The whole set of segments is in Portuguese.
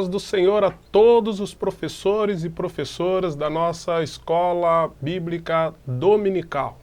paz do Senhor a todos os professores e professoras da nossa Escola Bíblica Dominical.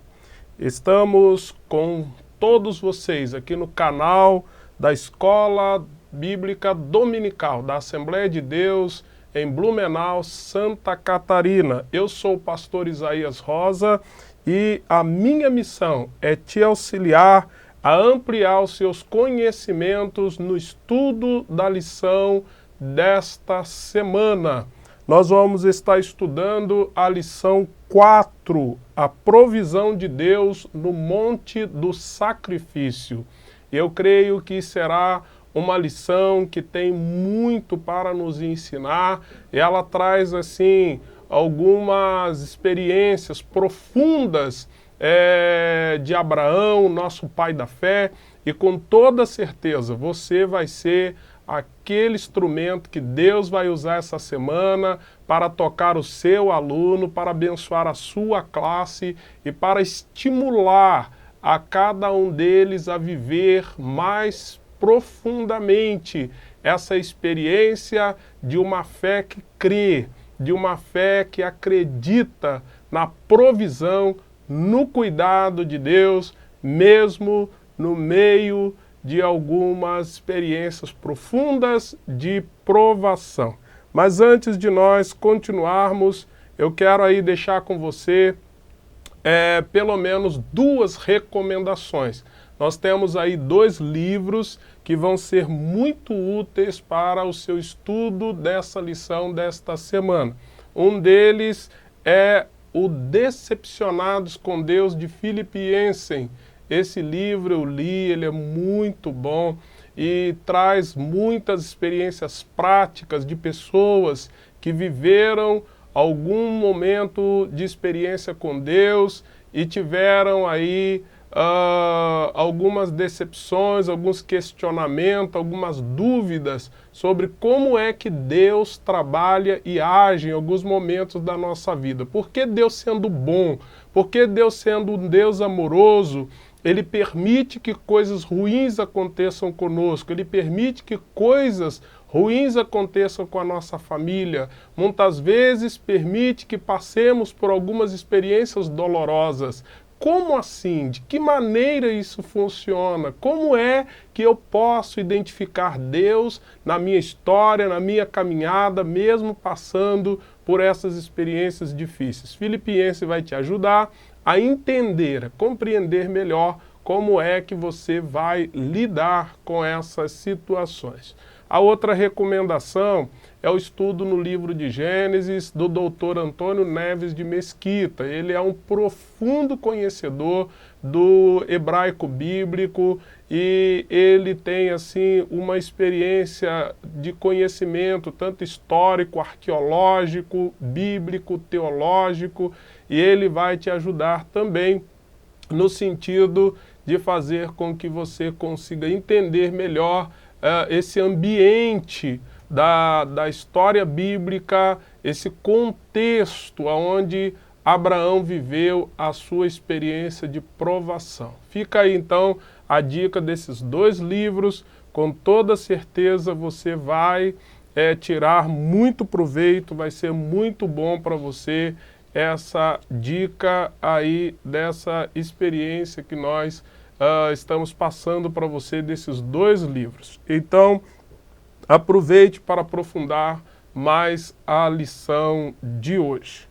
Estamos com todos vocês aqui no canal da Escola Bíblica Dominical da Assembleia de Deus em Blumenau, Santa Catarina. Eu sou o pastor Isaías Rosa e a minha missão é te auxiliar a ampliar os seus conhecimentos no estudo da lição desta semana. Nós vamos estar estudando a lição 4, a provisão de Deus no Monte do Sacrifício. Eu creio que será uma lição que tem muito para nos ensinar. Ela traz, assim, algumas experiências profundas de Abraão, nosso pai da fé, e com toda certeza você vai ser aquele instrumento que Deus vai usar essa semana para tocar o seu aluno, para abençoar a sua classe e para estimular a cada um deles a viver mais profundamente essa experiência de uma fé que crê, de uma fé que acredita na provisão, no cuidado de Deus, mesmo no meio de algumas experiências profundas de provação. Mas antes de nós continuarmos, eu quero aí deixar com você pelo menos 2 recomendações. Nós temos aí 2 livros que vão ser muito úteis para o seu estudo dessa lição desta semana. Um deles é O Decepcionados com Deus, de Philip Yancey. Esse livro eu li, ele é muito bom e traz muitas experiências práticas de pessoas que viveram algum momento de experiência com Deus e tiveram aí algumas decepções, alguns questionamentos, algumas dúvidas sobre como é que Deus trabalha e age em alguns momentos da nossa vida. Por que Deus sendo bom? Por que Deus sendo um Deus amoroso, Ele permite que coisas ruins aconteçam conosco, Ele permite que coisas ruins aconteçam com a nossa família, muitas vezes permite que passemos por algumas experiências dolorosas. Como assim? De que maneira isso funciona? Como é que eu posso identificar Deus na minha história, na minha caminhada, mesmo passando por essas experiências difíceis? Philip Yancey vai te ajudar a entender, a compreender melhor como é que você vai lidar com essas situações. A outra recomendação é o estudo no livro de Gênesis do Dr. Antônio Neves de Mesquita. Ele é um profundo conhecedor do hebraico bíblico e ele tem assim uma experiência de conhecimento tanto histórico, arqueológico, bíblico, teológico, e ele vai te ajudar também no sentido de fazer com que você consiga entender melhor esse ambiente da história bíblica, esse contexto onde Abraão viveu a sua experiência de provação. Fica aí então a dica desses 2 livros, com toda certeza você vai tirar muito proveito, vai ser muito bom para você essa dica aí dessa experiência que nós estamos passando para você desses 2 livros. Então, aproveite para aprofundar mais a lição de hoje.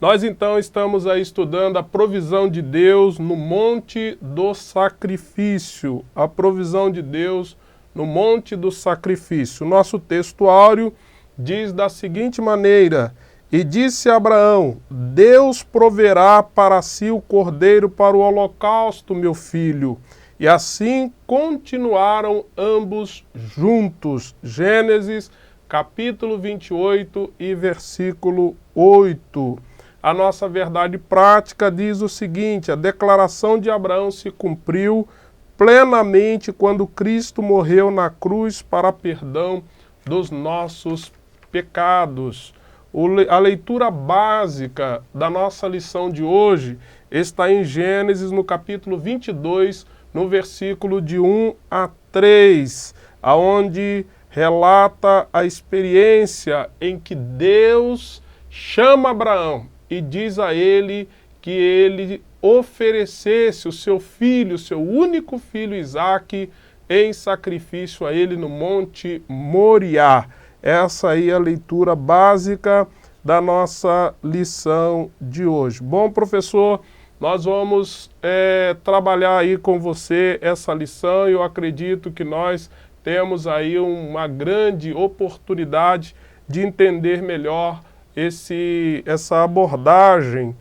Nós então estamos aí estudando a provisão de Deus no Monte do Sacrifício. A provisão de Deus no Monte do Sacrifício. O nosso texto áureo diz da seguinte maneira: E disse Abraão, Deus proverá para si o cordeiro para o holocausto, meu filho. E assim continuaram ambos juntos. Gênesis, capítulo 28 e versículo 8. A nossa verdade prática diz o seguinte: a declaração de Abraão se cumpriu plenamente quando Cristo morreu na cruz para perdão dos nossos pecados. A leitura básica da nossa lição de hoje está em Gênesis, no capítulo 22, no versículo de 1 a 3, onde relata a experiência em que Deus chama Abraão e diz a ele que ele oferecesse o seu filho, o seu único filho Isaque, em sacrifício a ele no Monte Moriá. Essa aí é a leitura básica da nossa lição de hoje. Bom, professor, nós vamos trabalhar aí com você essa lição e eu acredito que nós temos aí uma grande oportunidade de entender melhor essa abordagem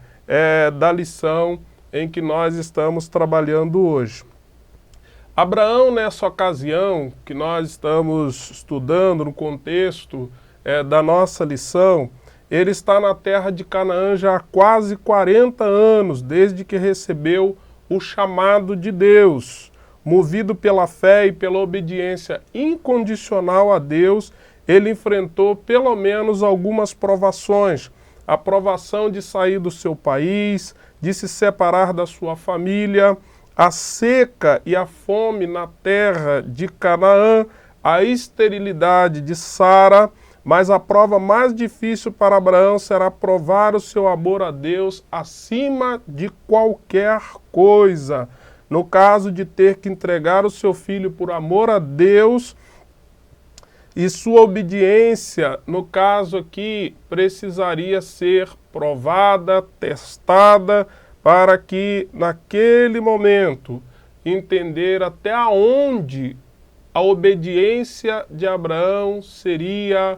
da lição em que nós estamos trabalhando hoje. Abraão, nessa ocasião que nós estamos estudando no contexto da nossa lição, ele está na terra de Canaã já há quase 40 anos, desde que recebeu o chamado de Deus. Movido pela fé e pela obediência incondicional a Deus, ele enfrentou pelo menos algumas provações. A provação de sair do seu país, de se separar da sua família, a seca e a fome na terra de Canaã, a esterilidade de Sara, mas a prova mais difícil para Abraão será provar o seu amor a Deus acima de qualquer coisa. No caso de ter que entregar o seu filho por amor a Deus, e sua obediência, no caso aqui, precisaria ser provada, testada, para que naquele momento entender até onde a obediência de Abraão seria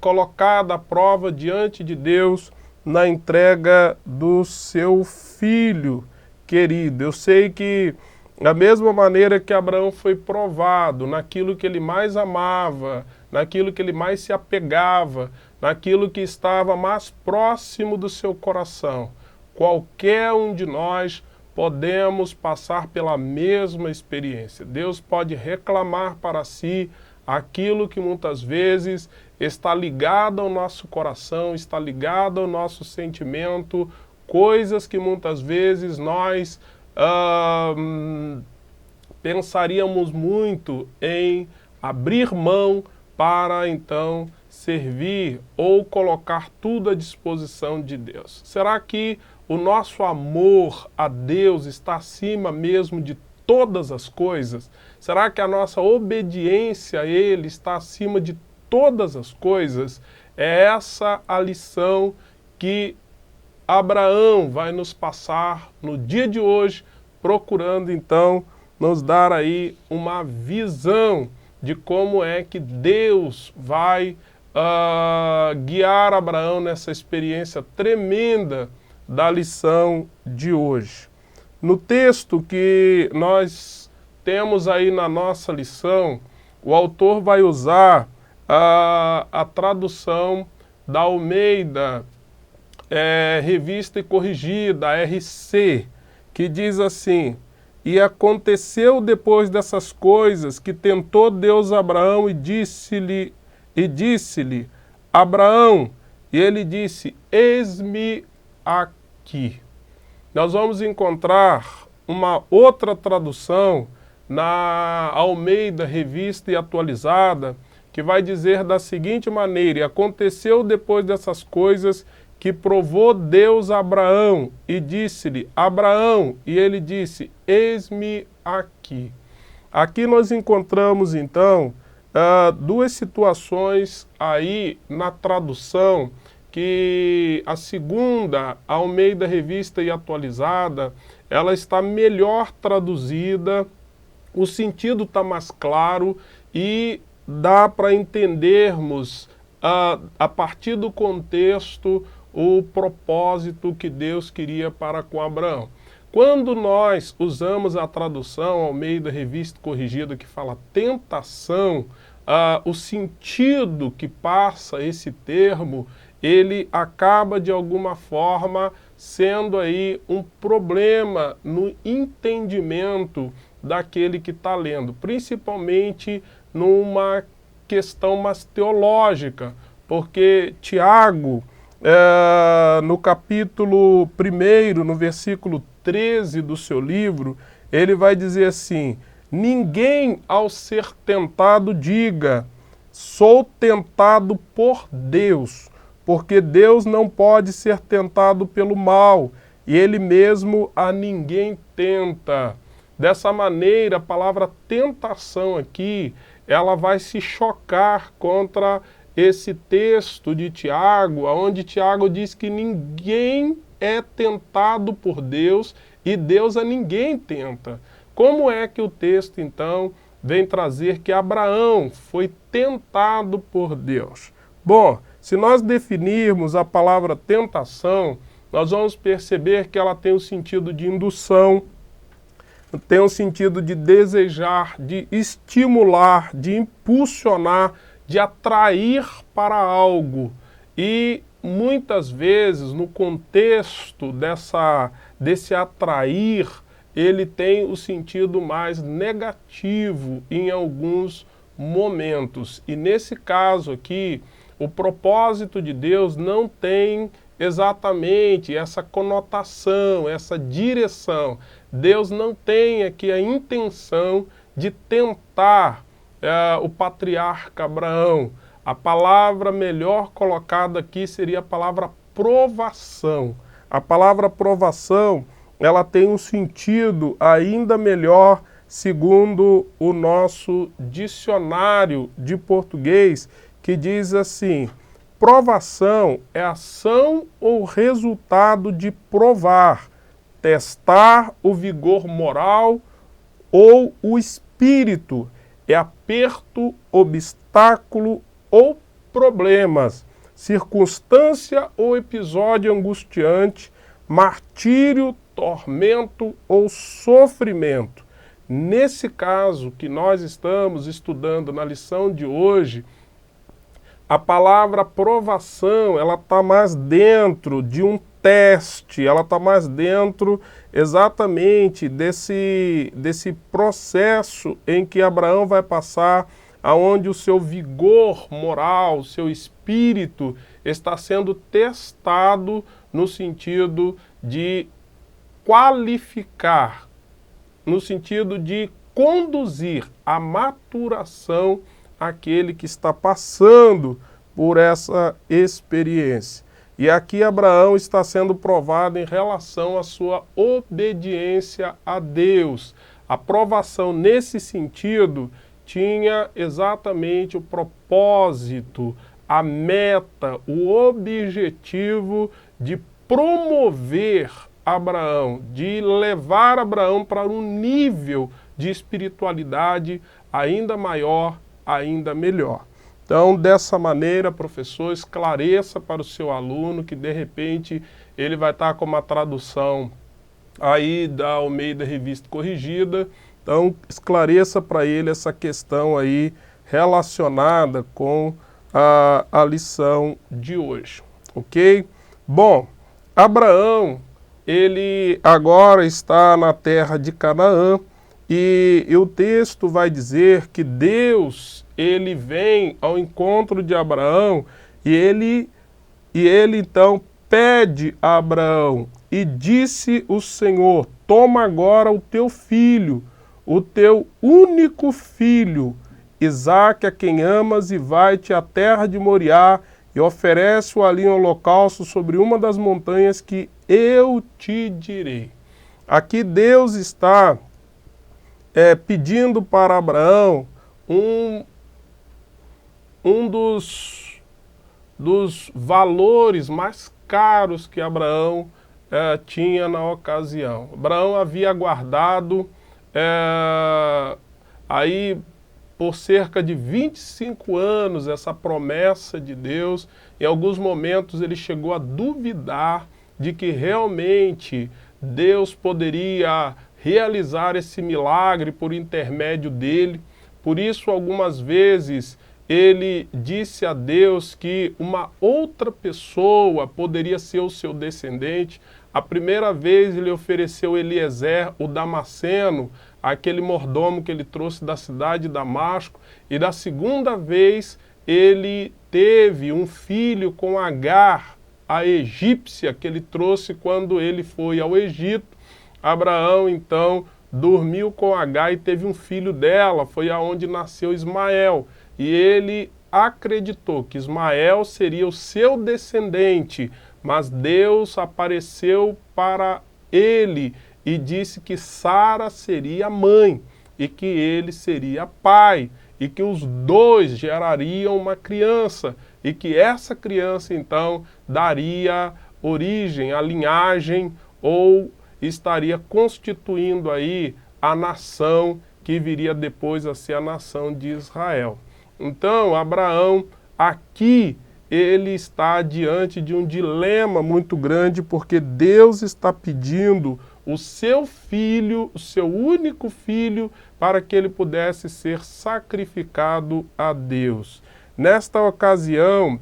colocada à prova diante de Deus na entrega do seu filho querido. Eu sei que da mesma maneira que Abraão foi provado naquilo que ele mais amava, naquilo que ele mais se apegava, naquilo que estava mais próximo do seu coração, qualquer um de nós podemos passar pela mesma experiência. Deus pode reclamar para si aquilo que muitas vezes está ligado ao nosso coração, está ligado ao nosso sentimento, coisas que muitas vezes nós pensaríamos muito em abrir mão para então servir ou colocar tudo à disposição de Deus. Será que o nosso amor a Deus está acima mesmo de todas as coisas? Será que a nossa obediência a Ele está acima de todas as coisas? É essa a lição que Abraão vai nos passar no dia de hoje, procurando então nos dar aí uma visão de como é que Deus vai guiar Abraão nessa experiência tremenda da lição de hoje. No texto que nós temos aí na nossa lição, o autor vai usar a tradução da Almeida, Revista e Corrigida, RC, que diz assim: e aconteceu depois dessas coisas que tentou Deus Abraão e disse-lhe, Abraão, e ele disse, eis-me aqui. Nós vamos encontrar uma outra tradução na Almeida Revista e Atualizada, que vai dizer da seguinte maneira: e aconteceu depois dessas coisas que provou Deus a Abraão e disse-lhe, Abraão, e ele disse, eis-me aqui. Aqui nós encontramos então duas situações aí na tradução, que a segunda, a Almeida Revista e Atualizada, ela está melhor traduzida, o sentido está mais claro e dá para entendermos a partir do contexto o propósito que Deus queria para com Abraão. Quando nós usamos a tradução Almeida Revista Corrigida, que fala tentação, o sentido que passa esse termo, ele acaba de alguma forma sendo aí um problema no entendimento daquele que está lendo, principalmente numa questão mais teológica, porque Tiago, no capítulo 1, no versículo 13 do seu livro, ele vai dizer assim: ninguém ao ser tentado diga, sou tentado por Deus, porque Deus não pode ser tentado pelo mal, e Ele mesmo a ninguém tenta. Dessa maneira, a palavra tentação aqui, ela vai se chocar contra esse texto de Tiago, onde Tiago diz que ninguém é tentado por Deus e Deus a ninguém tenta. Como é que o texto, então, vem trazer que Abraão foi tentado por Deus? Bom, se nós definirmos a palavra tentação, nós vamos perceber que ela tem o sentido de indução, tem o sentido de desejar, de estimular, de impulsionar, de atrair para algo. E muitas vezes, no contexto desse atrair, ele tem o sentido mais negativo em alguns momentos. E nesse caso aqui, o propósito de Deus não tem exatamente essa conotação, essa direção. Deus não tem aqui a intenção de tentar o patriarca Abraão. A palavra melhor colocada aqui seria a palavra provação. A palavra provação, ela tem um sentido ainda melhor, segundo o nosso dicionário de português, que diz assim: provação é ação ou resultado de provar, testar o vigor moral ou o espírito, é aperto, obstáculo ou problemas, circunstância ou episódio angustiante, martírio, tormento ou sofrimento. Nesse caso que nós estamos estudando na lição de hoje, a palavra provação, ela está mais dentro de um teste, ela está mais dentro exatamente desse processo em que Abraão vai passar, aonde o seu vigor moral, o seu espírito está sendo testado no sentido de qualificar, no sentido de conduzir à maturação aquele que está passando por essa experiência. E aqui Abraão está sendo provado em relação à sua obediência a Deus. A provação nesse sentido tinha exatamente o propósito, a meta, o objetivo de promover Abraão, de levar Abraão para um nível de espiritualidade ainda maior, ainda melhor. Então, dessa maneira, professor, esclareça para o seu aluno que, de repente, ele vai estar com uma tradução aí da Almeida Revista Corrigida. Então, esclareça para ele essa questão aí relacionada com a lição de hoje, ok? Bom, Abraão, ele agora está na terra de Canaã e o texto vai dizer que Deus, ele vem ao encontro de Abraão e ele então pede a Abraão: e disse o Senhor, toma agora o teu filho, o teu único filho, Isaque, a quem amas, e vai-te à terra de Moriá e oferece-o ali em holocausto sobre uma das montanhas que eu te direi. Aqui Deus está pedindo para Abraão um dos valores mais caros que Abraão tinha na ocasião. Abraão havia guardado aí por cerca de 25 anos essa promessa de Deus. Em alguns momentos ele chegou a duvidar de que realmente Deus poderia realizar esse milagre por intermédio dele. Por isso, algumas vezes, ele disse a Deus que uma outra pessoa poderia ser o seu descendente. A primeira vez ele ofereceu Eliezer, o Damasceno, aquele mordomo que ele trouxe da cidade de Damasco. E da segunda vez ele teve um filho com Agar, a egípcia, que ele trouxe quando ele foi ao Egito. Abraão, então, dormiu com Agar e teve um filho dela, foi aonde nasceu Ismael. E ele acreditou que Ismael seria o seu descendente, mas Deus apareceu para ele e disse que Sara seria mãe e que ele seria pai e que os dois gerariam uma criança e que essa criança então daria origem à linhagem ou estaria constituindo aí a nação que viria depois a ser a nação de Israel. Então, Abraão, aqui, ele está diante de um dilema muito grande, porque Deus está pedindo o seu filho, o seu único filho, para que ele pudesse ser sacrificado a Deus. Nesta ocasião,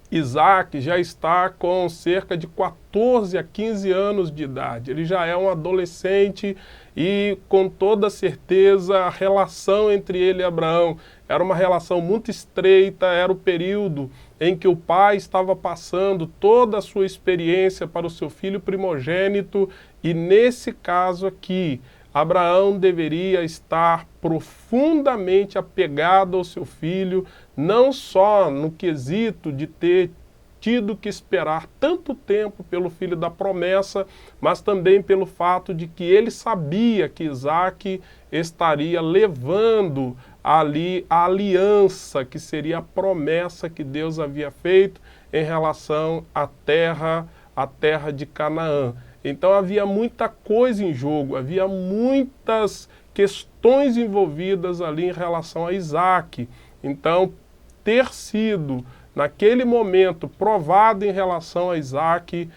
Isaac já está com cerca de 14 a 15 anos de idade. Ele já é um adolescente e, com toda certeza, a relação entre ele e Abraão era uma relação muito estreita, era o período em que o pai estava passando toda a sua experiência para o seu filho primogênito e, nesse caso aqui, Abraão deveria estar profundamente apegado ao seu filho, não só no quesito de ter tido que esperar tanto tempo pelo filho da promessa, mas também pelo fato de que ele sabia que Isaac estaria levando ali a aliança, que seria a promessa que Deus havia feito em relação à terra de Canaã. Então havia muita coisa em jogo, havia muitas questões envolvidas ali em relação a Isaac. Então, ter sido, naquele momento, provado em relação a Isaac,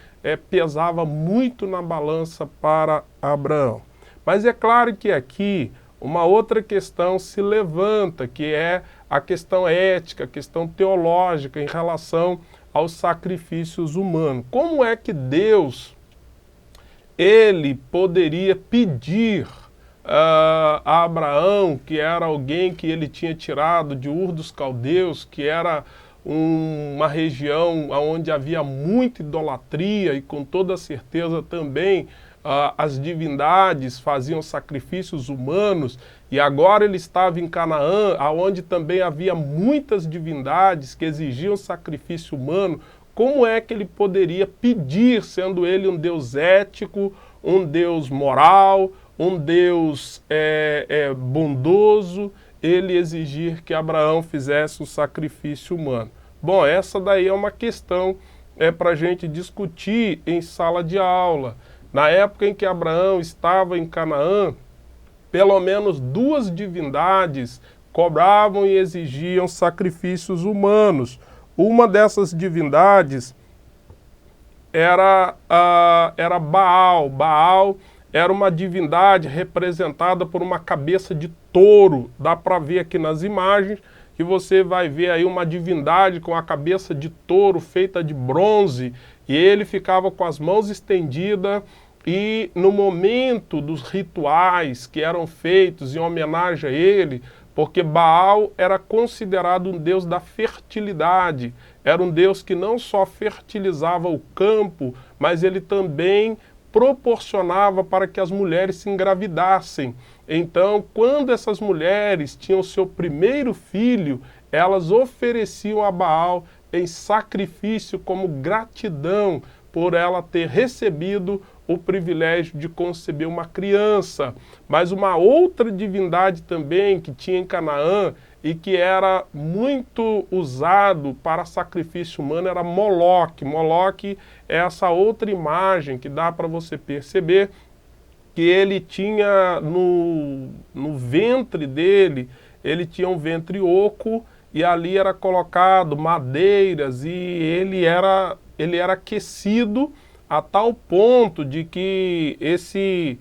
pesava muito na balança para Abraão. Mas é claro que aqui uma outra questão se levanta, que é a questão ética, a questão teológica em relação aos sacrifícios humanos. Como é que Deus ele poderia pedir a Abraão, que era alguém que ele tinha tirado de Ur dos Caldeus, que era uma região onde havia muita idolatria e com toda certeza também as divindades faziam sacrifícios humanos, e agora ele estava em Canaã, onde também havia muitas divindades que exigiam sacrifício humano. Como é que ele poderia pedir, sendo ele um Deus ético, um Deus moral, um Deus bondoso, ele exigir que Abraão fizesse um sacrifício humano? Bom, essa daí é uma questão para a gente discutir em sala de aula. Na época em que Abraão estava em Canaã, pelo menos duas divindades cobravam e exigiam sacrifícios humanos. Uma dessas divindades era Baal. Baal era uma divindade representada por uma cabeça de touro. Dá para ver aqui nas imagens que você vai ver aí uma divindade com a cabeça de touro feita de bronze, e ele ficava com as mãos estendidas, e no momento dos rituais que eram feitos em homenagem a ele, porque Baal era considerado um deus da fertilidade, era um deus que não só fertilizava o campo, mas ele também proporcionava para que as mulheres se engravidassem. Então, quando essas mulheres tinham seu primeiro filho, elas ofereciam a Baal em sacrifício como gratidão por ela ter recebido o privilégio de conceber uma criança. Mas uma outra divindade também que tinha em Canaã e que era muito usado para sacrifício humano era Moloque. Moloque é essa outra imagem que dá para você perceber que ele tinha no ventre dele, ele tinha um ventre oco e ali era colocado madeiras e ele era aquecido a tal ponto de que esse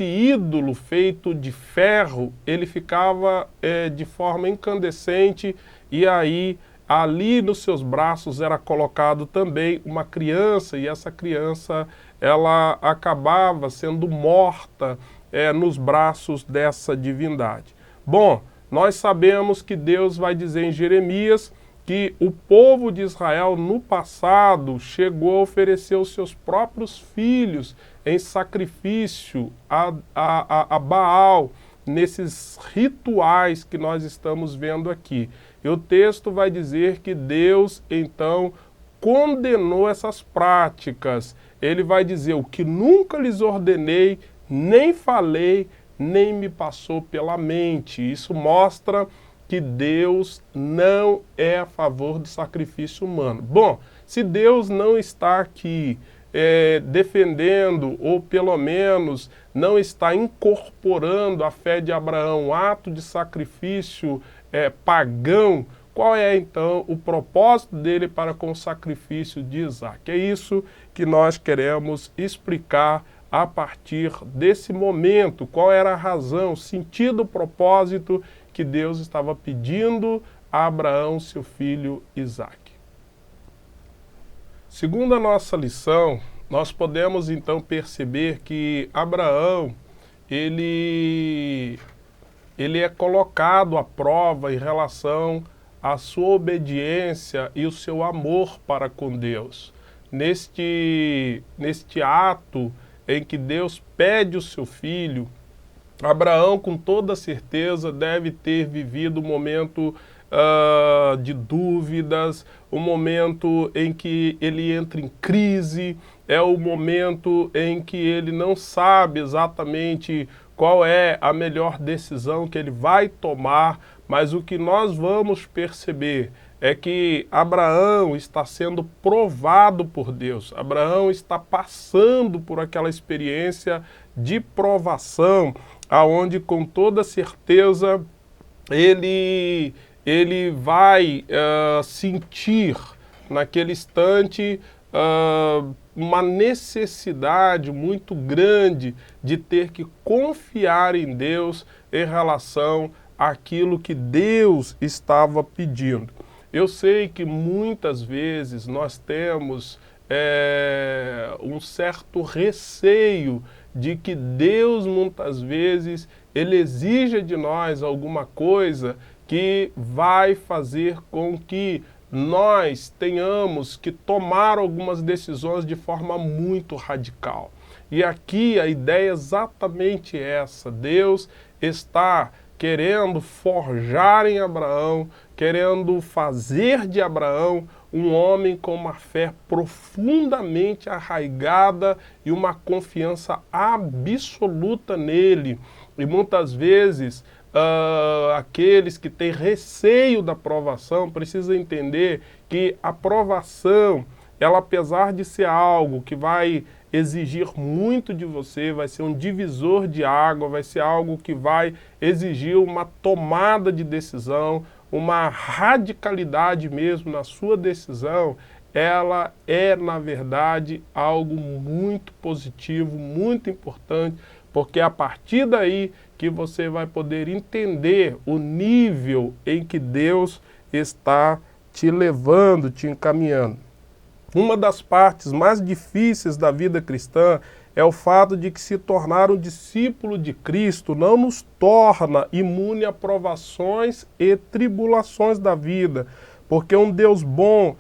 ídolo feito de ferro, ele ficava de forma incandescente, e aí ali nos seus braços era colocado também uma criança, e essa criança ela acabava sendo morta nos braços dessa divindade. Bom, nós sabemos que Deus vai dizer em Jeremias que o povo de Israel no passado chegou a oferecer os seus próprios filhos em sacrifício a Baal, nesses rituais que nós estamos vendo aqui. E o texto vai dizer que Deus, então, condenou essas práticas. Ele vai dizer: o que nunca lhes ordenei, nem falei, nem me passou pela mente. Isso mostra que Deus não é a favor do sacrifício humano. Bom, se Deus não está aqui defendendo, ou pelo menos não está incorporando a fé de Abraão, ato de sacrifício pagão, qual é então o propósito dele para com o sacrifício de Isaac? É isso que nós queremos explicar a partir desse momento. Qual era a razão, o sentido, o propósito que Deus estava pedindo a Abraão, seu filho Isaac. Segundo a nossa lição, nós podemos então perceber que Abraão, ele é colocado à prova em relação à sua obediência e o seu amor para com Deus. Neste ato em que Deus pede o seu filho, Abraão, com toda certeza, deve ter vivido um momento de dúvidas, um momento em que ele entra em crise, é o momento em que ele não sabe exatamente qual é a melhor decisão que ele vai tomar, mas o que nós vamos perceber é que Abraão está sendo provado por Deus. Abraão está passando por aquela experiência de provação, aonde com toda certeza ele vai sentir naquele instante uma necessidade muito grande de ter que confiar em Deus em relação àquilo que Deus estava pedindo. Eu sei que muitas vezes nós temos um certo receio de que Deus muitas vezes ele exija de nós alguma coisa que vai fazer com que nós tenhamos que tomar algumas decisões de forma muito radical. E aqui a ideia é exatamente essa. Deus está querendo forjar em Abraão, querendo fazer de Abraão um homem com uma fé profundamente arraigada e uma confiança absoluta nele. E muitas vezes aqueles que têm receio da provação precisam entender que a provação, ela, apesar de ser algo que vai exigir muito de você, vai ser um divisor de água, vai ser algo que vai exigir uma tomada de decisão, uma radicalidade mesmo na sua decisão, ela é, na verdade, algo muito positivo, muito importante, porque é a partir daí que você vai poder entender o nível em que Deus está te levando, te encaminhando. Uma das partes mais difíceis da vida cristã é o fato de que se tornar um discípulo de Cristo não nos torna imune a provações e tribulações da vida, porque um Deus bom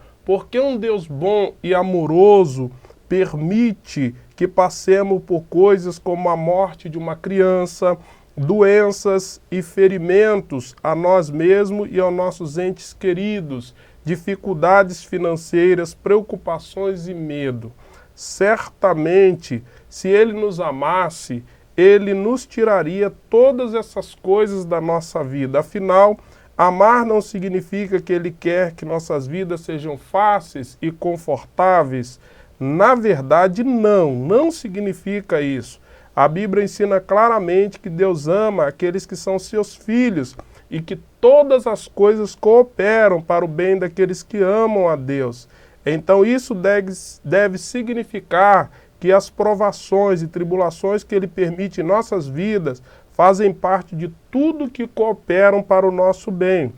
e amoroso permite que passemos por coisas como a morte de uma criança, doenças e ferimentos a nós mesmos e aos nossos entes queridos, dificuldades financeiras, preocupações e medo. Certamente, se Ele nos amasse, Ele nos tiraria todas essas coisas da nossa vida. Afinal, amar não significa que Ele quer que nossas vidas sejam fáceis e confortáveis. Na verdade, não significa isso. A Bíblia ensina claramente que Deus ama aqueles que são seus filhos e que todas as coisas cooperam para o bem daqueles que amam a Deus. Então isso deve significar que as provações e tribulações que Ele permite em nossas vidas fazem parte de tudo que cooperam para o nosso bem.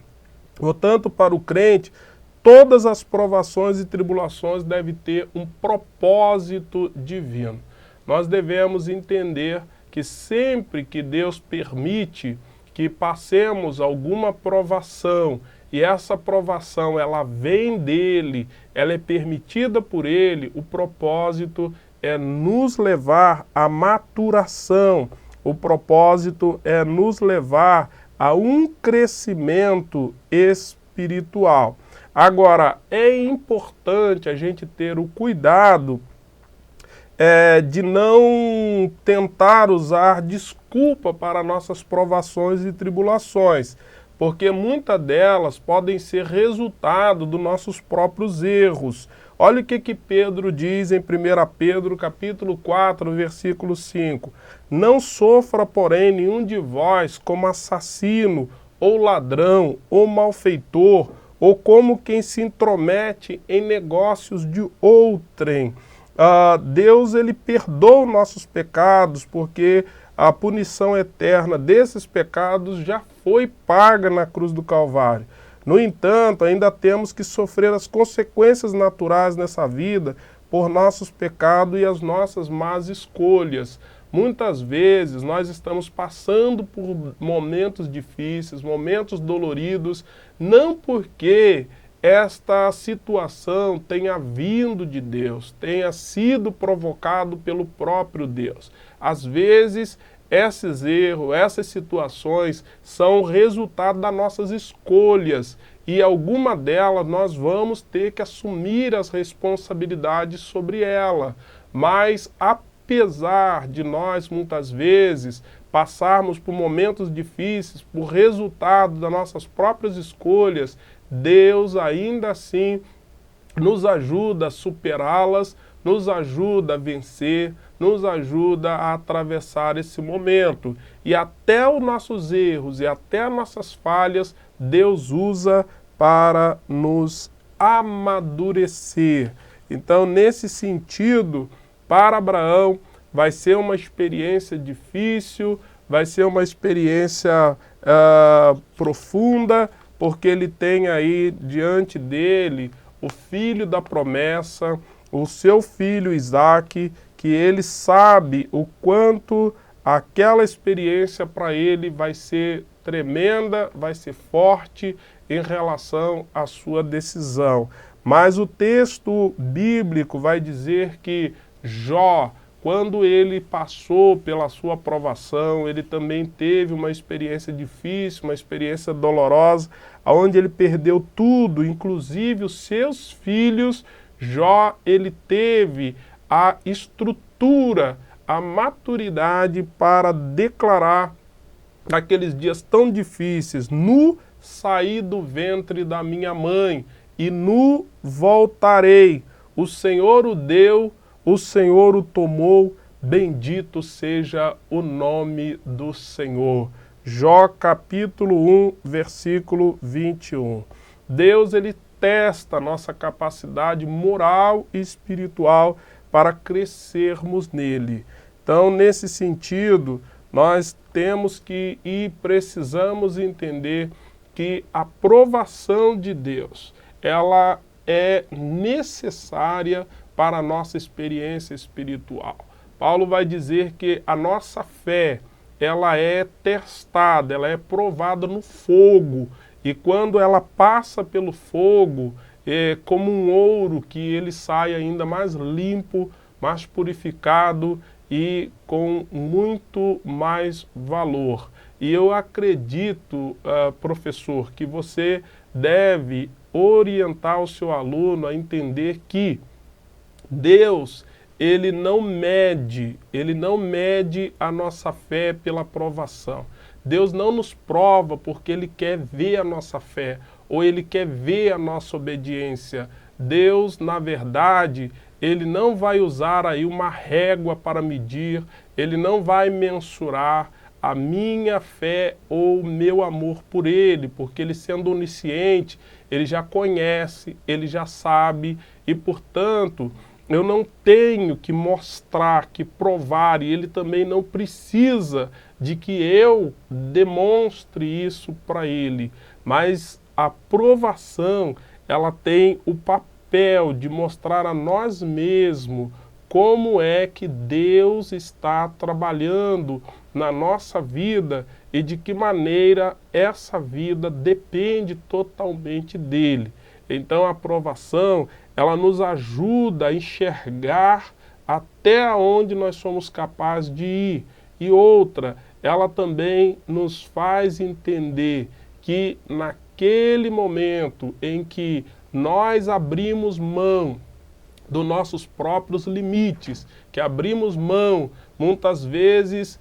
Portanto, para o crente, todas as provações e tribulações devem ter um propósito divino. Nós devemos entender que sempre que Deus permite que passemos alguma provação, e essa provação ela vem dele, ela é permitida por ele, o propósito é nos levar à maturação, o propósito é nos levar a um crescimento espiritual. espiritual. Agora, é importante a gente ter o cuidado de não tentar usar desculpa para nossas provações e tribulações, porque muitas delas podem ser resultado dos nossos próprios erros. Olha o que Pedro diz em 1 Pedro capítulo 4, versículo 5. Não sofra, porém, nenhum de vós como assassino, ou ladrão, ou malfeitor, ou como quem se intromete em negócios de outrem. Deus, ele perdoa nossos pecados, porque a punição eterna desses pecados já foi paga na cruz do Calvário. No entanto, ainda temos que sofrer as consequências naturais nessa vida por nossos pecados e as nossas más escolhas. Muitas vezes nós estamos passando por momentos difíceis, momentos doloridos, não porque esta situação tenha vindo de Deus, tenha sido provocado pelo próprio Deus. Às vezes, esses erros, essas situações são resultado das nossas escolhas e alguma delas nós vamos ter que assumir as responsabilidades sobre ela. Mas apesar de nós muitas vezes passarmos por momentos difíceis, por resultado das nossas próprias escolhas, Deus ainda assim nos ajuda a superá-las, nos ajuda a vencer, nos ajuda a atravessar esse momento. E até os nossos erros e até as nossas falhas, Deus usa para nos amadurecer. Então, nesse sentido, para Abraão, vai ser uma experiência difícil, vai ser uma experiência profunda, porque ele tem aí diante dele o filho da promessa, o seu filho Isaque, que ele sabe o quanto aquela experiência para ele vai ser tremenda, vai ser forte em relação à sua decisão. Mas o texto bíblico vai dizer que Jó, quando ele passou pela sua provação, ele também teve uma experiência difícil, uma experiência dolorosa, onde ele perdeu tudo, inclusive os seus filhos. Jó, ele teve a estrutura, a maturidade para declarar naqueles dias tão difíceis: nu saí do ventre da minha mãe e nu voltarei. O Senhor o deu, o Senhor o tomou, bendito seja o nome do Senhor. Jó capítulo 1, versículo 21. Deus, ele testa a nossa capacidade moral e espiritual para crescermos nele. Então, nesse sentido, nós temos que e precisamos entender que a provação de Deus, ela é necessária para a nossa experiência espiritual. Paulo vai dizer que a nossa fé, ela é testada, ela é provada no fogo, e quando ela passa pelo fogo, é como um ouro que ele sai ainda mais limpo, mais purificado e com muito mais valor. E eu acredito, professor, que você deve orientar o seu aluno a entender que Deus, ele não mede a nossa fé pela provação. Deus não nos prova porque ele quer ver a nossa fé ou ele quer ver a nossa obediência. Deus, na verdade, ele não vai usar aí uma régua para medir, ele não vai mensurar a minha fé ou o meu amor por ele, porque ele, sendo onisciente, ele já conhece, ele já sabe e, portanto, eu não tenho que mostrar, que provar, e ele também não precisa de que eu demonstre isso para ele. Mas a provação, ela tem o papel de mostrar a nós mesmos como é que Deus está trabalhando na nossa vida e de que maneira essa vida depende totalmente dele. Então a provação, ela nos ajuda a enxergar até onde nós somos capazes de ir. E outra, ela também nos faz entender que naquele momento em que nós abrimos mão dos nossos próprios limites, que abrimos mão, muitas vezes,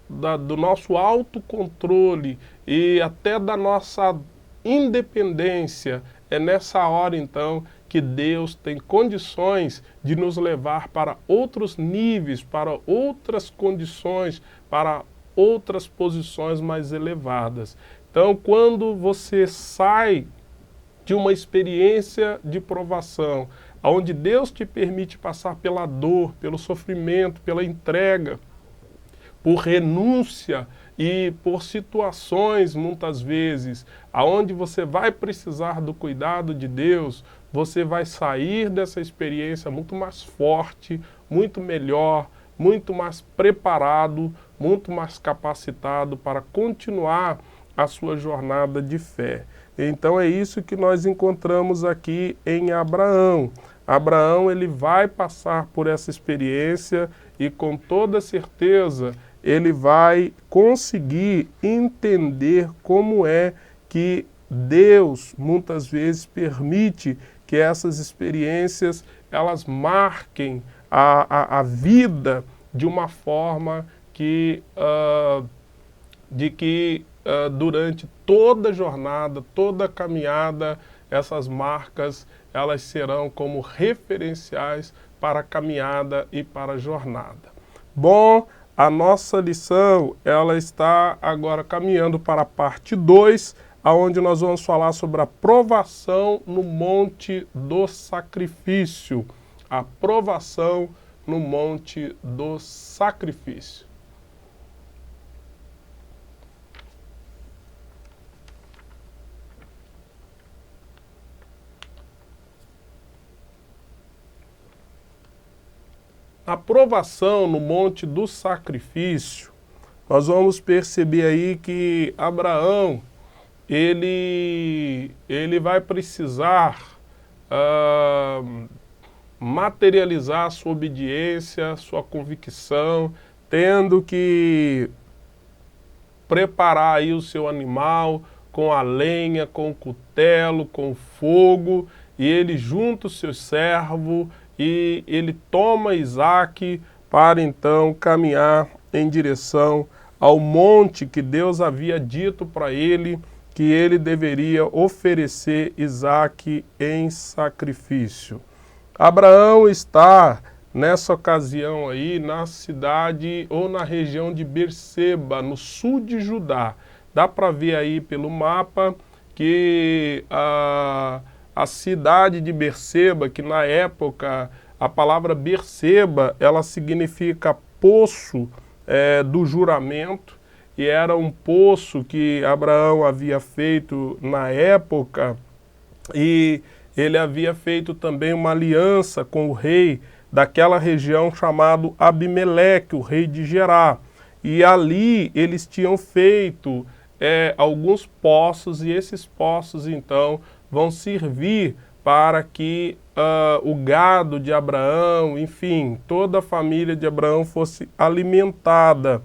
do nosso autocontrole e até da nossa independência, é nessa hora, então, que Deus tem condições de nos levar para outros níveis, para outras condições, para outras posições mais elevadas. Então, quando você sai de uma experiência de provação, onde Deus te permite passar pela dor, pelo sofrimento, pela entrega, por renúncia e por situações, muitas vezes, aonde você vai precisar do cuidado de Deus, você vai sair dessa experiência muito mais forte, muito melhor, muito mais preparado, muito mais capacitado para continuar a sua jornada de fé. Então é isso que nós encontramos aqui em Abraão. Abraão, ele vai passar por essa experiência e com toda certeza ele vai conseguir entender como é que Deus muitas vezes permite que essas experiências elas marquem a vida de uma forma que durante toda a jornada, toda a caminhada, essas marcas elas serão como referenciais para a caminhada e para a jornada. Bom, a nossa lição ela está agora caminhando para a parte 2, onde nós vamos falar sobre a provação no Monte do Sacrifício. A provação no Monte do Sacrifício. A provação no Monte do Sacrifício, nós vamos perceber aí que Abraão, ele vai precisar materializar sua obediência, sua convicção, tendo que preparar aí o seu animal com a lenha, com o cutelo, com o fogo, e ele junta o seu servo e ele toma Isaque para então caminhar em direção ao monte que Deus havia dito para ele que ele deveria oferecer Isaque em sacrifício. Abraão está nessa ocasião aí na cidade ou na região de Berseba, no sul de Judá. Dá para ver aí pelo mapa que a cidade de Berseba, que na época a palavra Berseba, ela significa poço do juramento, e era um poço que Abraão havia feito na época, e ele havia feito também uma aliança com o rei daquela região chamado Abimeleque, o rei de Gerar. E ali eles tinham feito alguns poços, e esses poços então vão servir para que o gado de Abraão, enfim, toda a família de Abraão fosse alimentada.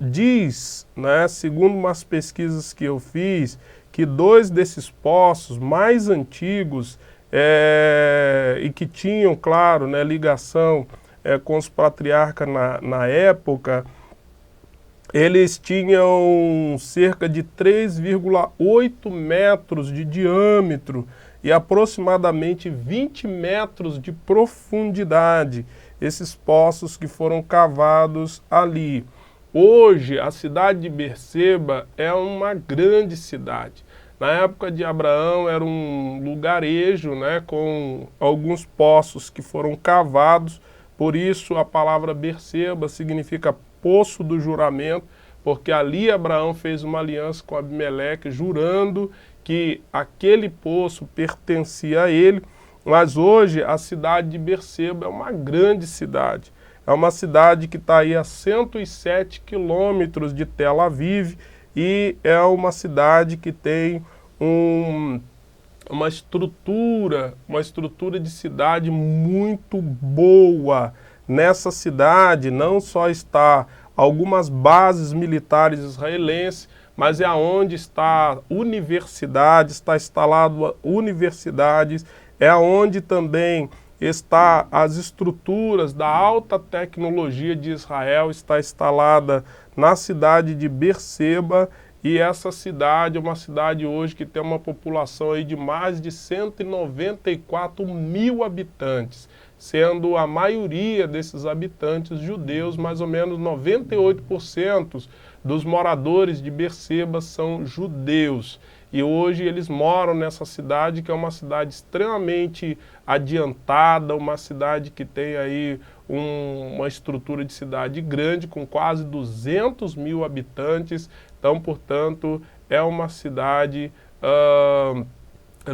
Diz, né, segundo umas pesquisas que eu fiz, que 2 desses poços mais antigos e que tinham, claro, né, ligação com os patriarcas na época, eles tinham cerca de 3,8 metros de diâmetro e aproximadamente 20 metros de profundidade, esses poços que foram cavados ali. Hoje, a cidade de Berseba é uma grande cidade. Na época de Abraão era um lugarejo, né, com alguns poços que foram cavados, por isso a palavra Berseba significa poço do juramento, porque ali Abraão fez uma aliança com Abimeleque, jurando que aquele poço pertencia a ele. Mas hoje a cidade de Berseba é uma grande cidade. É uma cidade que está aí a 107 quilômetros de Tel Aviv e é uma cidade que tem uma estrutura de cidade muito boa. Nessa cidade não só está algumas bases militares israelenses, mas é aonde está universidade, está instalado universidades, é aonde também está as estruturas da alta tecnologia de Israel, está instalada na cidade de Berseba, e essa cidade é uma cidade hoje que tem uma população aí de mais de 194 mil habitantes, sendo a maioria desses habitantes judeus, mais ou menos 98% dos moradores de Berseba são judeus. E hoje eles moram nessa cidade, que é uma cidade extremamente adiantada, uma cidade que tem aí uma estrutura de cidade grande, com quase 200 mil habitantes. Então, portanto, é uma cidade,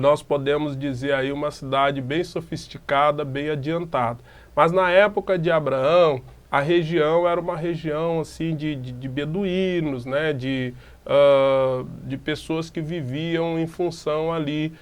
nós podemos dizer aí, uma cidade bem sofisticada, bem adiantada. Mas na época de Abraão, a região era uma região assim de beduínos, né, de pessoas que viviam em função ali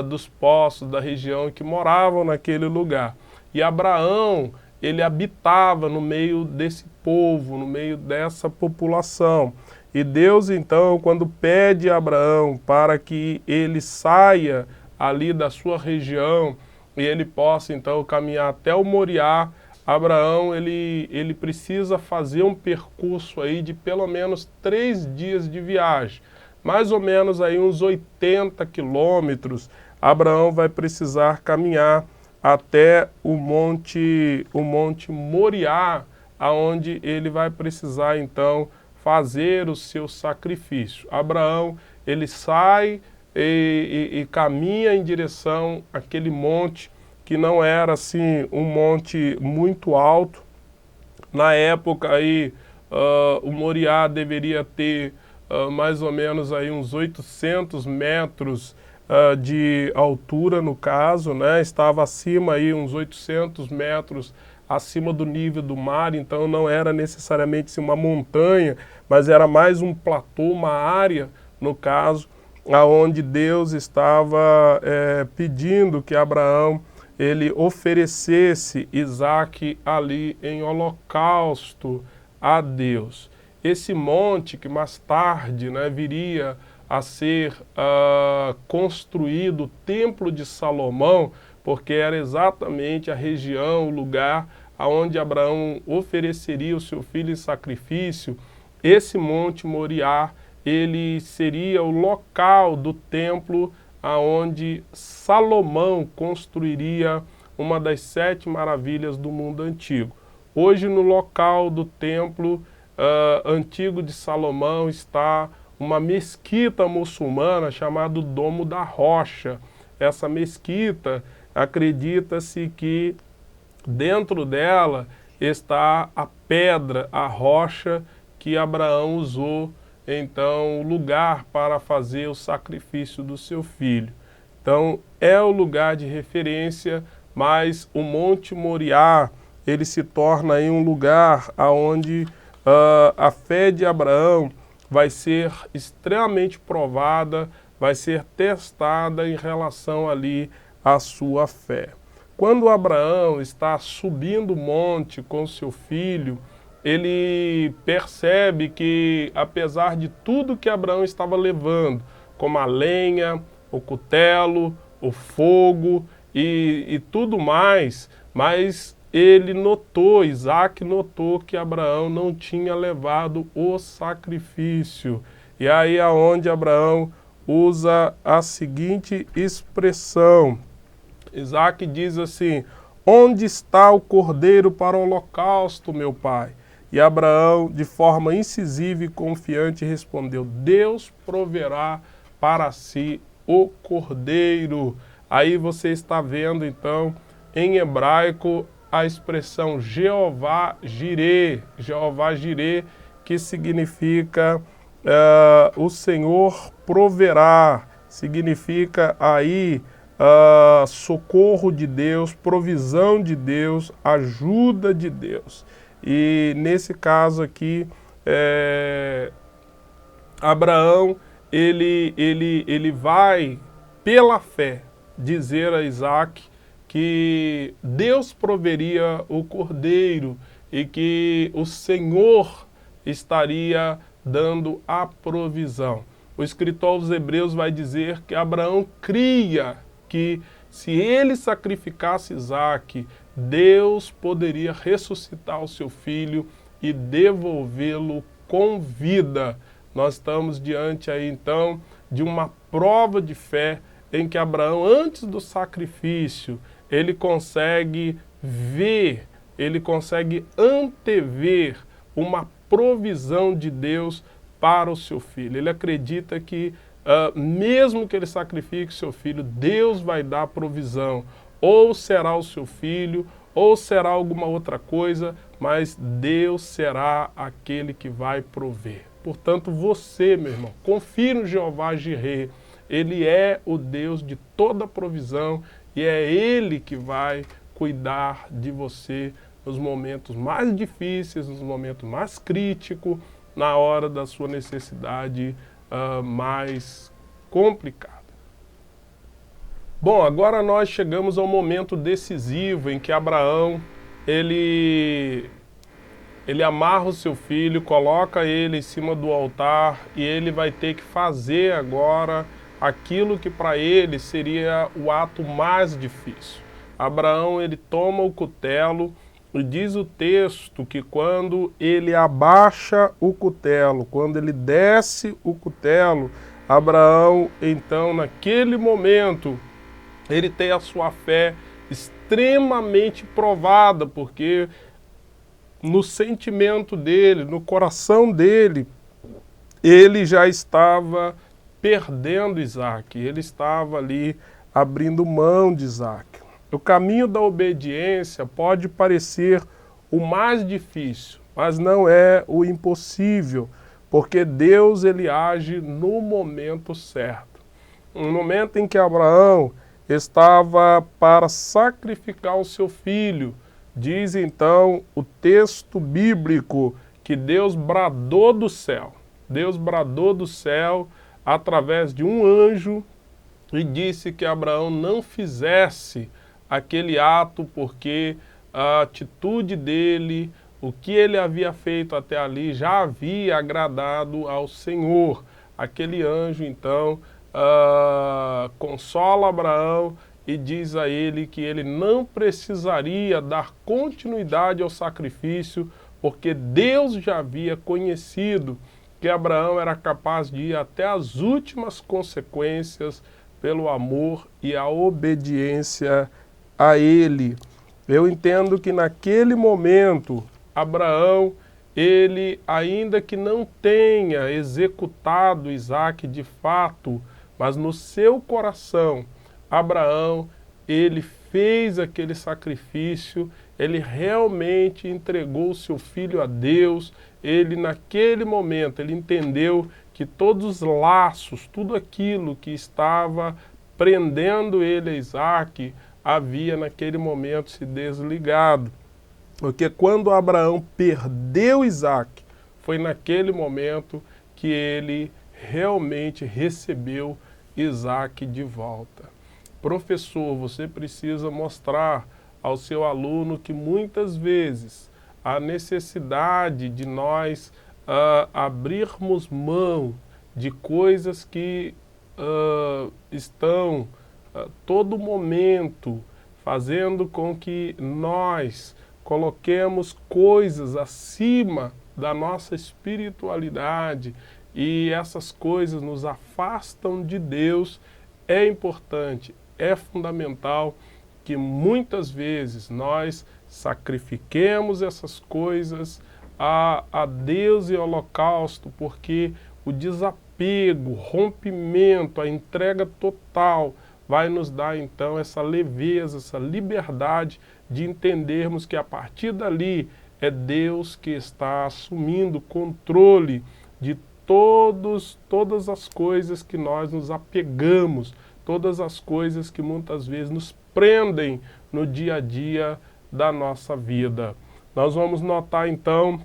dos poços da região e que moravam naquele lugar. E Abraão, ele habitava no meio desse povo, no meio dessa população. E Deus, então, quando pede a Abraão para que ele saia ali da sua região e ele possa, então, caminhar até o Moriá, Abraão, ele precisa fazer um percurso aí de pelo menos 3 dias de viagem. Mais ou menos aí uns 80 quilômetros, Abraão vai precisar caminhar até o Monte Moriá, aonde ele vai precisar, então, fazer o seu sacrifício. Abraão, ele sai e caminha em direção àquele monte, que não era assim um monte muito alto. Na época aí, o Moriá deveria ter mais ou menos aí uns 800 metros de altura, no caso, né? Estava acima aí uns 800 metros acima do nível do mar, então não era necessariamente assim, uma montanha, mas era mais um platô, uma área, no caso, aonde Deus estava pedindo que Abraão ele oferecesse Isaque ali em holocausto a Deus. Esse monte que mais tarde, né, viria a ser construído o Templo de Salomão, porque era exatamente a região, o lugar aonde Abraão ofereceria o seu filho em sacrifício. Esse Monte Moriá, ele seria o local do templo aonde Salomão construiria uma das 7 maravilhas do mundo antigo. Hoje, no local do templo antigo de Salomão, está uma mesquita muçulmana chamada Domo da Rocha. Essa mesquita, acredita-se que dentro dela está a pedra, a rocha que Abraão usou, então, o lugar para fazer o sacrifício do seu filho. Então, é o lugar de referência, mas o Monte Moriá, ele se torna aí um lugar onde a fé de Abraão vai ser extremamente provada, vai ser testada em relação ali à sua fé. Quando Abraão está subindo o monte com seu filho, ele percebe que, apesar de tudo que Abraão estava levando, como a lenha, o cutelo, o fogo e tudo mais, mas ele notou, Isaque notou que Abraão não tinha levado o sacrifício. E aí é onde Abraão usa a seguinte expressão. Isaque diz assim: onde está o cordeiro para o holocausto, meu pai? E Abraão, de forma incisiva e confiante, respondeu: Deus proverá para si o cordeiro. Aí você está vendo, então, em hebraico, a expressão Jeová Jireh, que significa o Senhor proverá, significa aí socorro de Deus, provisão de Deus, ajuda de Deus. E nesse caso aqui, Abraão, ele vai, pela fé, dizer a Isaque que Deus proveria o cordeiro e que o Senhor estaria dando a provisão. O escritor aos Hebreus vai dizer que Abraão cria que se ele sacrificasse Isaque, Deus poderia ressuscitar o seu filho e devolvê-lo com vida. Nós estamos diante aí então de uma prova de fé em que Abraão, antes do sacrifício, ele consegue ver, ele consegue antever uma provisão de Deus para o seu filho. Ele acredita que mesmo que ele sacrifique seu filho, Deus vai dar provisão. Ou será o seu filho, ou será alguma outra coisa, mas Deus será aquele que vai prover. Portanto, você, meu irmão, confie no Jeová Jireh. Ele é o Deus de toda provisão e é Ele que vai cuidar de você nos momentos mais difíceis, nos momentos mais críticos, na hora da sua necessidade mais complicada. Bom, agora nós chegamos ao momento decisivo em que Abraão, ele amarra o seu filho, coloca ele em cima do altar e ele vai ter que fazer agora aquilo que para ele seria o ato mais difícil. Abraão, ele toma o cutelo e diz o texto que quando ele abaixa o cutelo, quando ele desce o cutelo, Abraão, então, naquele momento, ele tem a sua fé extremamente provada, porque no sentimento dele, no coração dele, ele já estava perdendo Isaque, ele estava ali abrindo mão de Isaque. O caminho da obediência pode parecer o mais difícil, mas não é o impossível, porque Deus ele age no momento certo. No momento em que Abraão estava para sacrificar o seu filho, diz então o texto bíblico que Deus bradou do céu. Deus bradou do céu através de um anjo e disse que Abraão não fizesse aquele ato porque a atitude dele, o que ele havia feito até ali já havia agradado ao Senhor. Aquele anjo então consola Abraão e diz a ele que ele não precisaria dar continuidade ao sacrifício, porque Deus já havia conhecido que Abraão era capaz de ir até as últimas consequências pelo amor e a obediência a ele. Eu entendo que naquele momento, Abraão, ele ainda que não tenha executado Isaque de fato, mas no seu coração, Abraão, ele fez aquele sacrifício, ele realmente entregou o seu filho a Deus, ele naquele momento, ele entendeu que todos os laços, tudo aquilo que estava prendendo ele a Isaque, havia naquele momento se desligado. Porque quando Abraão perdeu Isaque, foi naquele momento que ele realmente recebeu Isaque de volta. Professor, você precisa mostrar ao seu aluno que muitas vezes a necessidade de nós abrirmos mão de coisas que estão todo momento fazendo com que nós coloquemos coisas acima da nossa espiritualidade e essas coisas nos afastam de Deus, é importante, é fundamental que muitas vezes nós sacrifiquemos essas coisas a Deus e ao holocausto, porque o desapego, o rompimento, a entrega total vai nos dar então essa leveza, essa liberdade de entendermos que a partir dali é Deus que está assumindo o controle de todas as coisas que nós nos apegamos, todas as coisas que muitas vezes nos prendem no dia a dia da nossa vida. Nós vamos notar então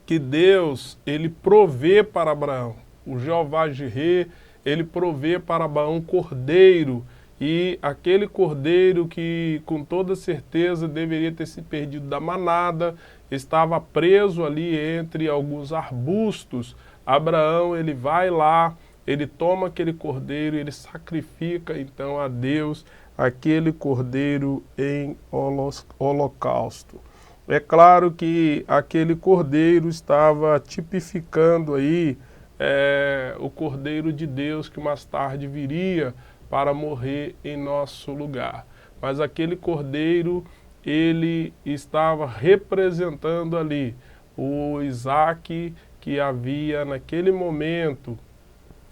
que Deus, ele provê para Abraão. O Jeová Jireh, ele provê para Abraão um cordeiro, e aquele cordeiro que com toda certeza deveria ter se perdido da manada, estava preso ali entre alguns arbustos. Abraão, ele vai lá, ele toma aquele cordeiro, ele sacrifica então a Deus aquele cordeiro em holocausto. É claro que aquele cordeiro estava tipificando aí o cordeiro de Deus que mais tarde viria para morrer em nosso lugar. Mas aquele cordeiro, ele estava representando ali o Isaac que havia naquele momento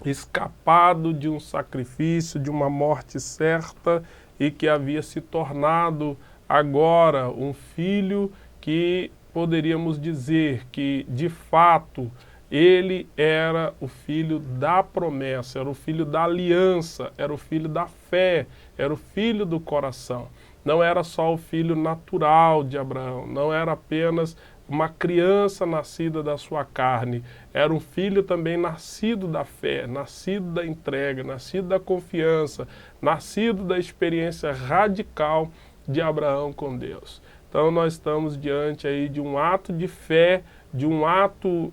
escapado de um sacrifício, de uma morte certa e que havia se tornado agora um filho que poderíamos dizer que de fato ele era o filho da promessa, era o filho da aliança, era o filho da fé, era o filho do coração. Não era só o filho natural de Abraão, não era apenas uma criança nascida da sua carne, era um filho também nascido da fé, nascido da entrega, nascido da confiança, nascido da experiência radical de Abraão com Deus. Então nós estamos diante aí de um ato de fé, de um ato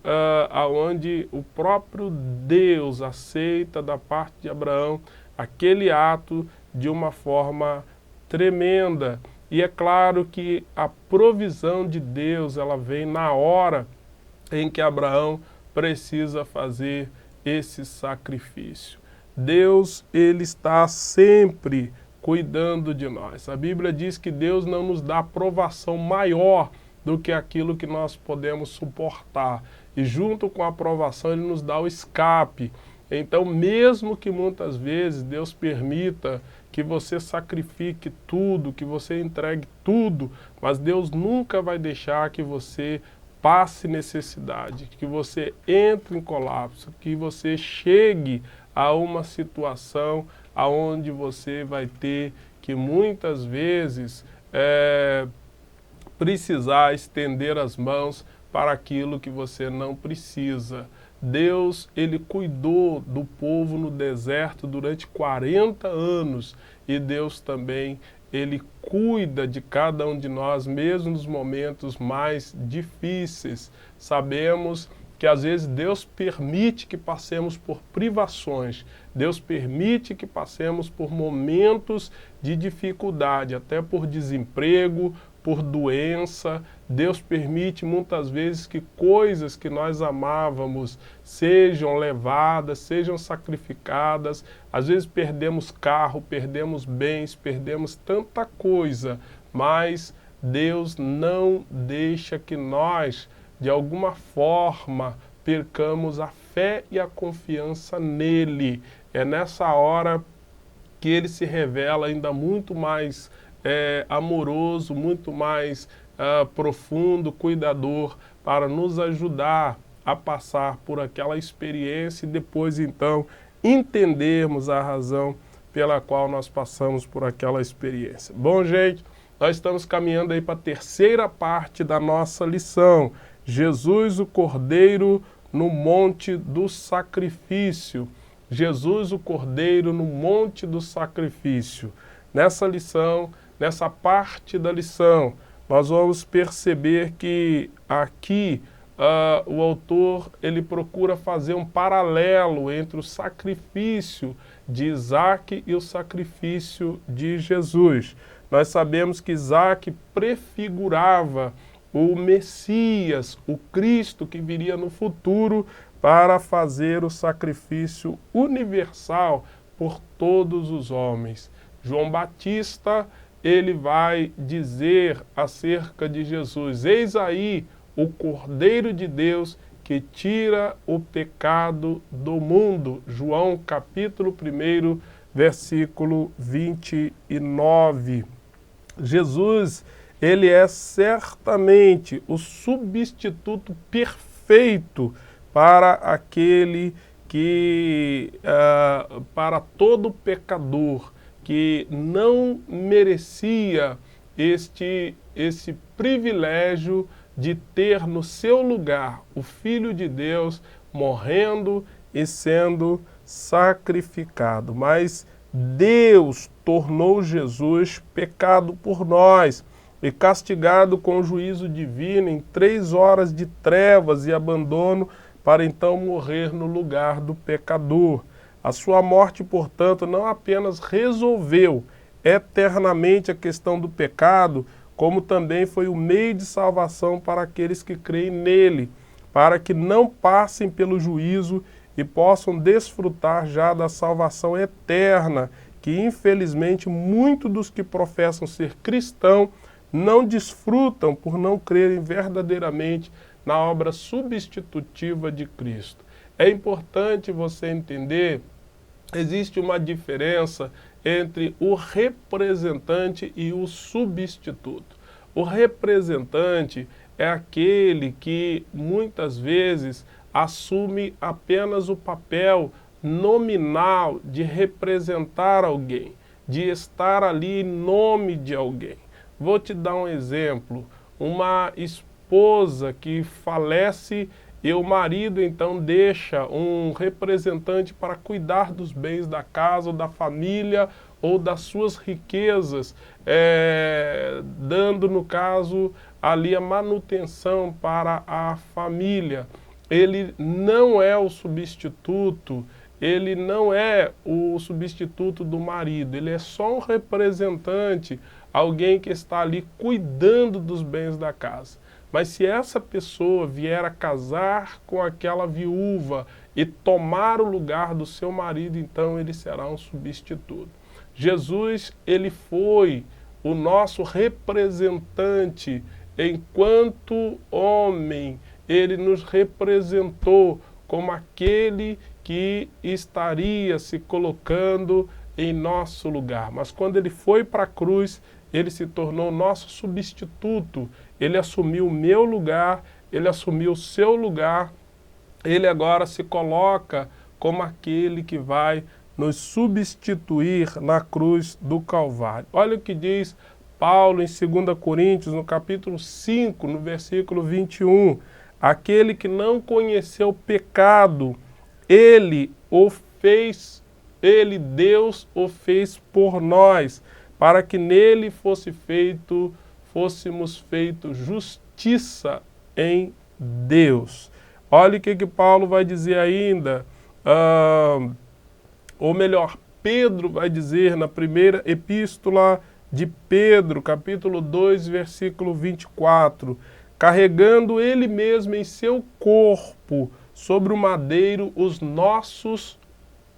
onde o próprio Deus aceita da parte de Abraão aquele ato de uma forma tremenda. E é claro que a provisão de Deus, ela vem na hora em que Abraão precisa fazer esse sacrifício. Deus, ele está sempre cuidando de nós. A Bíblia diz que Deus não nos dá provação maior do que aquilo que nós podemos suportar. E junto com a provação, ele nos dá o escape. Então, mesmo que muitas vezes Deus permita que você sacrifique tudo, que você entregue tudo, mas Deus nunca vai deixar que você passe necessidade, que você entre em colapso, que você chegue a uma situação aonde você vai ter que muitas vezes precisar estender as mãos para aquilo que você não precisa. Deus, ele cuidou do povo no deserto durante 40 anos e Deus também, ele cuida de cada um de nós, mesmo nos momentos mais difíceis. Sabemos que às vezes Deus permite que passemos por privações, Deus permite que passemos por momentos de dificuldade, até por desemprego, por doença. Deus permite muitas vezes que coisas que nós amávamos sejam levadas, sejam sacrificadas. Às vezes perdemos carro, perdemos bens, perdemos tanta coisa, mas Deus não deixa que nós, de alguma forma, percamos a fé e a confiança nele. É nessa hora que ele se revela ainda muito mais amoroso, muito mais profundo, cuidador, para nos ajudar a passar por aquela experiência e depois então entendermos a razão pela qual nós passamos por aquela experiência. Bom, gente, nós estamos caminhando aí para a terceira parte da nossa lição. Jesus, o Cordeiro no Monte do Sacrifício. Jesus, o Cordeiro no Monte do Sacrifício. Nessa lição, nessa parte da lição, nós vamos perceber que aqui o autor ele procura fazer um paralelo entre o sacrifício de Isaac e o sacrifício de Jesus. Nós sabemos que Isaac prefigurava o Messias, o Cristo que viria no futuro para fazer o sacrifício universal por todos os homens. João Batista, ele vai dizer acerca de Jesus: eis aí o Cordeiro de Deus que tira o pecado do mundo. João capítulo 1, versículo 29. Jesus, ele é certamente o substituto perfeito para aquele que, para todo pecador, que não merecia esse privilégio de ter no seu lugar o Filho de Deus morrendo e sendo sacrificado. Mas Deus tornou Jesus pecado por nós e castigado com o juízo divino em 3 horas de trevas e abandono para então morrer no lugar do pecador. A sua morte, portanto, não apenas resolveu eternamente a questão do pecado, como também foi o meio de salvação para aqueles que creem nele, para que não passem pelo juízo e possam desfrutar já da salvação eterna, que infelizmente muitos dos que professam ser cristãos não desfrutam por não crerem verdadeiramente na obra substitutiva de Cristo. É importante você entender, existe uma diferença entre o representante e o substituto. O representante é aquele que muitas vezes assume apenas o papel nominal de representar alguém, de estar ali em nome de alguém. Vou te dar um exemplo. Uma esposa que falece e o marido então deixa um representante para cuidar dos bens da casa ou da família ou das suas riquezas, dando no caso ali a manutenção para a família. Ele não é o substituto, ele não é o substituto do marido, ele é só um representante, alguém que está ali cuidando dos bens da casa. Mas se essa pessoa vier a casar com aquela viúva e tomar o lugar do seu marido, então ele será um substituto. Jesus, ele foi o nosso representante enquanto homem, ele nos representou como aquele que estaria se colocando em nosso lugar. Mas quando ele foi para a cruz, ele se tornou nosso substituto. Ele assumiu o meu lugar, ele assumiu o seu lugar. Ele agora se coloca como aquele que vai nos substituir na cruz do Calvário. Olha o que diz Paulo em 2 Coríntios, no capítulo 5, no versículo 21. Aquele que não conheceu o pecado, Deus o fez por nós, para que nele fôssemos feitos justiça em Deus. Olha o que Paulo vai dizer ainda, ou melhor, Pedro vai dizer na primeira epístola de Pedro, capítulo 2, versículo 24, carregando ele mesmo em seu corpo sobre o madeiro os nossos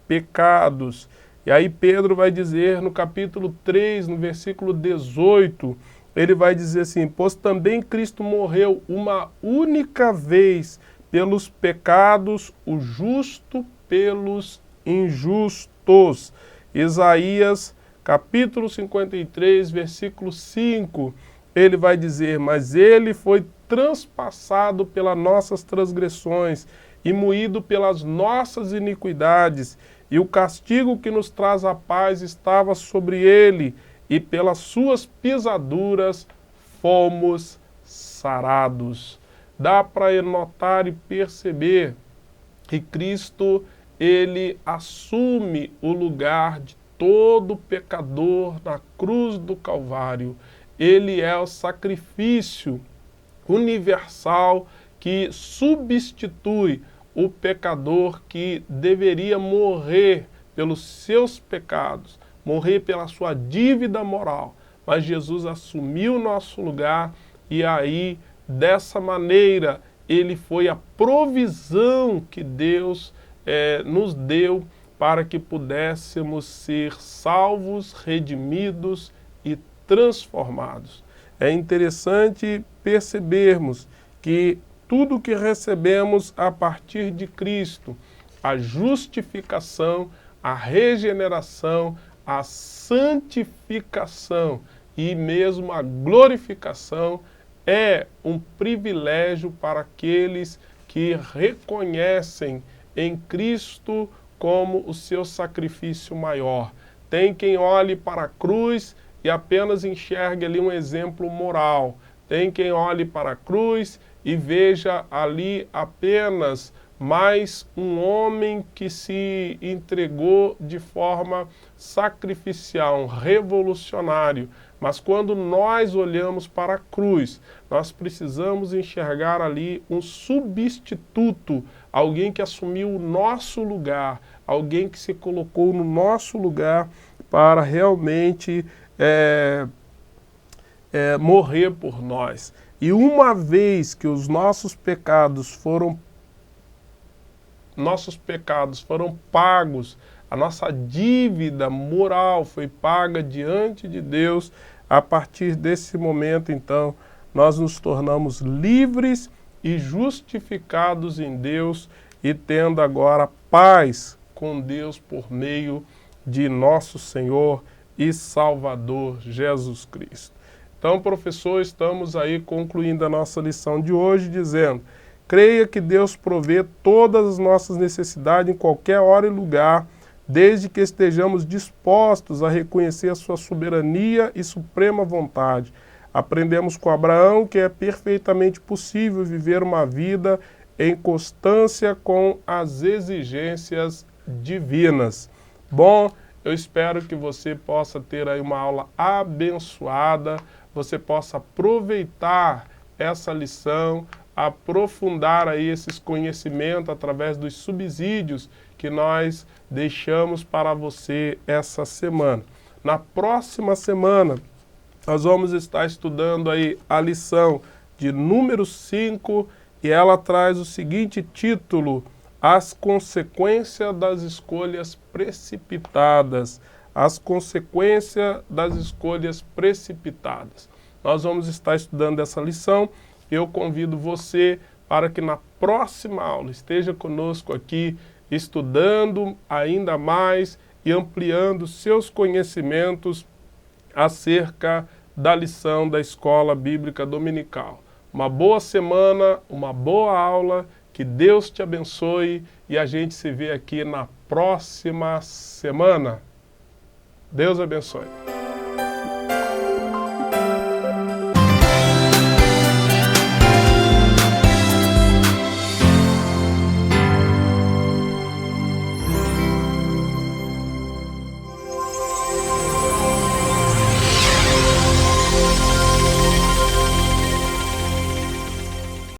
pecados. E aí Pedro vai dizer no capítulo 3, no versículo 18, ele vai dizer assim, pois também Cristo morreu uma única vez pelos pecados, o justo pelos injustos. Isaías, capítulo 53, versículo 5, ele vai dizer, mas ele foi transpassado pelas nossas transgressões e moído pelas nossas iniquidades, e o castigo que nos traz a paz estava sobre ele, e pelas suas pisaduras fomos sarados. Dá para notar e perceber que Cristo, ele assume o lugar de todo pecador na cruz do Calvário. Ele é o sacrifício universal que substitui o pecador que deveria morrer pelos seus pecados, morrer pela sua dívida moral. Mas Jesus assumiu o nosso lugar e aí, dessa maneira, ele foi a provisão que Deus nos deu para que pudéssemos ser salvos, redimidos e transformados. É interessante percebermos que tudo que recebemos a partir de Cristo, a justificação, a regeneração, a santificação e mesmo a glorificação é um privilégio para aqueles que reconhecem em Cristo como o seu sacrifício maior. Tem quem olhe para a cruz e apenas enxergue ali um exemplo moral. Tem quem olhe para a cruz e veja ali apenas mais um homem que se entregou de forma sacrificial, um revolucionário. Mas quando nós olhamos para a cruz, nós precisamos enxergar ali um substituto, alguém que assumiu o nosso lugar, alguém que se colocou no nosso lugar para realmente morrer por nós. E uma vez que os nossos pecados foram pagos, a nossa dívida moral foi paga diante de Deus, a partir desse momento, então, nós nos tornamos livres e justificados em Deus e tendo agora paz com Deus por meio de nosso Senhor e Salvador Jesus Cristo. Então, professor, estamos aí concluindo a nossa lição de hoje dizendo: creia que Deus provê todas as nossas necessidades em qualquer hora e lugar, desde que estejamos dispostos a reconhecer a sua soberania e suprema vontade. Aprendemos com Abraão que é perfeitamente possível viver uma vida em constância com as exigências divinas. Bom, eu espero que você possa ter aí uma aula abençoada, você possa aproveitar essa lição, aprofundar aí esses conhecimentos através dos subsídios que nós deixamos para você essa semana. Na próxima semana, nós vamos estar estudando aí a lição de número 5 e ela traz o seguinte título: As consequências das escolhas precipitadas. As consequências das escolhas precipitadas. Nós vamos estar estudando essa lição. Eu convido você para que na próxima aula esteja conosco aqui, estudando ainda mais e ampliando seus conhecimentos acerca da lição da Escola Bíblica Dominical. Uma boa semana, uma boa aula, que Deus te abençoe e a gente se vê aqui na próxima semana. Deus abençoe.